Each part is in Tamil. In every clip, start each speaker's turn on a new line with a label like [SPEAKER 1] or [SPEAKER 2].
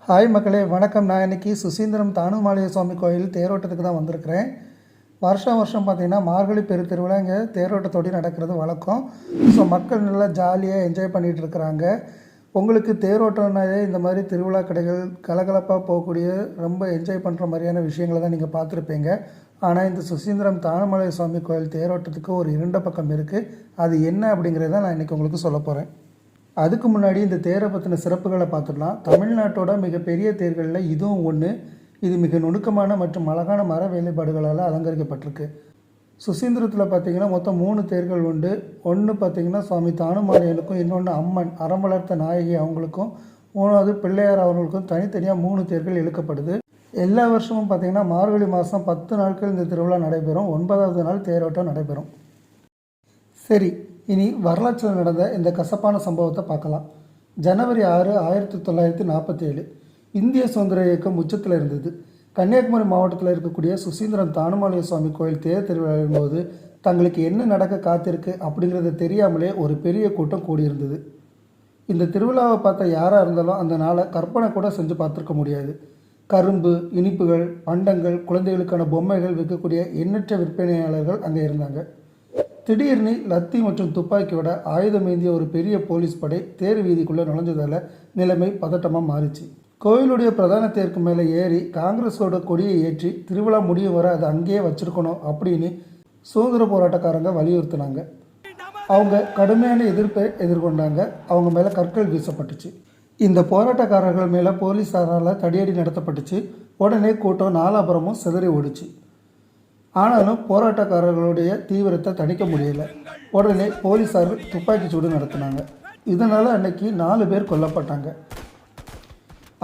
[SPEAKER 1] ஹாய் மக்களே, வணக்கம். நான் இன்றைக்கி சுசீந்திரம் தானுமாலய சுவாமி கோயில் தேரோட்டத்துக்கு தான் வந்திருக்கிறேன். வருஷம் பார்த்திங்கன்னா மார்கழி பெரு திருவிழா இங்கே தேரோட்டத்தோடு நடக்கிறது வழக்கம். ஸோ மக்கள் நல்லா ஜாலியாக என்ஜாய் பண்ணிகிட்டு இருக்கிறாங்க. உங்களுக்கு தேரோட்டம்னாலே இந்த மாதிரி திருவிழா கடைகள் கலகலப்பாக போகக்கூடிய ரொம்ப என்ஜாய் பண்ணுற மாதிரியான விஷயங்களை தான் நீங்கள் பார்த்துருப்பீங்க. ஆனால் இந்த சுசீந்திரம் தானுமாலய சுவாமி கோயில் தேரோட்டத்துக்கு ஒரு இருண்ட பக்கம் இருக்குது. அது என்ன அப்படிங்கிறத நான் இன்றைக்கி உங்களுக்கு சொல்ல போகிறேன். அதுக்கு முன்னாடி இந்த தேரை பற்றின சிறப்புகளை பார்த்துடலாம். தமிழ்நாட்டோட மிகப்பெரிய தேர்களில் இதுவும் ஒன்று. இது மிக நுணுக்கமான மற்றும் அழகான மர வேலைப்பாடுகளால் அலங்கரிக்கப்பட்டிருக்கு. சுசீந்திரத்தில் பார்த்திங்கன்னா மொத்தம் 3 தேர்கள் உண்டு. ஒன்று பார்த்திங்கன்னா சுவாமி தானுமாலையனுக்கும், இன்னொன்று அம்மன் அறம் வளர்த்த நாயகி அவங்களுக்கும், 3வது பிள்ளையார் அவர்களுக்கும் தனித்தனியாக 3 தேர்கள் இழுக்கப்படுது. எல்லா வருஷமும் பார்த்திங்கன்னா மார்கழி மாதம் 10 நாட்கள் இந்த திருவிழா நடைபெறும். 9வது நாள் தேரோட்டம் நடைபெறும். சரி, இனி வரலாற்றில் நடந்த இந்த கசப்பான சம்பவத்தை பார்க்கலாம். ஜனவரி 6, 1947 இந்திய சுதந்திர இயக்கம் உச்சத்தில் இருந்தது. கன்னியாகுமரி மாவட்டத்தில் இருக்கக்கூடிய சுசீந்திரம் தானுமாலய சுவாமி கோயில் தேர் திருவிழாவின் போது தங்களுக்கு என்ன நடக்க காத்திருக்கு அப்படிங்கிறது தெரியாமலே ஒரு பெரிய கூட்டம் கூடியிருந்தது. இந்த திருவிழாவை பார்த்த யாராக இருந்தாலும் அந்த நாளை கற்பனை கூட செஞ்சு பார்த்துருக்க முடியாது. கரும்பு, இனிப்புகள், பண்டங்கள், குழந்தைகளுக்கான பொம்மைகள் விற்கக்கூடிய எண்ணற்ற விற்பனையாளர்கள் அங்கே இருந்தாங்க. திடீர்னு லத்தி மற்றும் துப்பாக்கியோட ஆயுதம் ஏந்திய ஒரு பெரிய போலீஸ் படை தேர் வீதிக்குள்ளே நுழைஞ்சதால் நிலைமை பதட்டமாக மாறிச்சு. கோயிலுடைய பிரதான தேருக்கு மேலே ஏறி காங்கிரஸோட கொடியை ஏற்றி திருவிழா முடியும் வர அதை அங்கேயே வச்சுருக்கணும் அப்படின்னு சுதந்திர போராட்டக்காரங்க வலியுறுத்தினாங்க. அவங்க கடுமையான எதிர்ப்பை எதிர்கொண்டாங்க. அவங்க மேலே கற்கள் வீசப்பட்டுச்சு. இந்த போராட்டக்காரர்கள் மேலே போலீஸாரால் தடியடி நடத்தப்பட்டுச்சு. உடனே கூட்டம் நாலாபுரமும் சிதறி ஓடிச்சு. ஆனாலும் போராட்டக்காரர்களுடைய தீவிரத்தை தணிக்க முடியலை. உடனே போலீஸார் துப்பாக்கி சூடு நடத்தினாங்க. இதனால் அன்னைக்கு 4 பேர் கொல்லப்பட்டாங்க.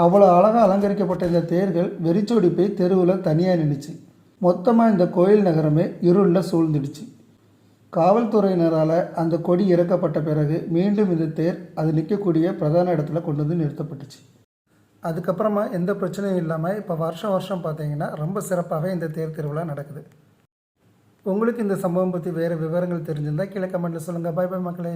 [SPEAKER 1] அவ்வளோ அழகாக அலங்கரிக்கப்பட்ட இந்த தேர்கள் வெறிச்சோடி போய் தெருவில் தனியாக நின்றுச்சு. மொத்தமாக இந்த கோயில் நகரமே இருளில் சூழ்ந்துடுச்சு. காவல்துறையினரால் அந்த கொடி இறக்கப்பட்ட பிறகு மீண்டும் இந்த தேர் அது நிற்கக்கூடிய பிரதான இடத்துல கொண்டு வந்து நிறுத்தப்பட்டுச்சு. அதுக்கப்புறமா எந்த பிரச்சனையும் இல்லாமல் இப்போ வருஷம் பார்த்தீங்கன்னா ரொம்ப சிறப்பாகவே இந்த தேர் திருவிழா நடக்குது. உங்களுக்கு இந்த சம்பவம் பற்றி வேறு விவரங்கள் தெரிஞ்சிருந்தால் கீழே கமெண்ட்டில் சொல்லுங்கள். பை மக்களே.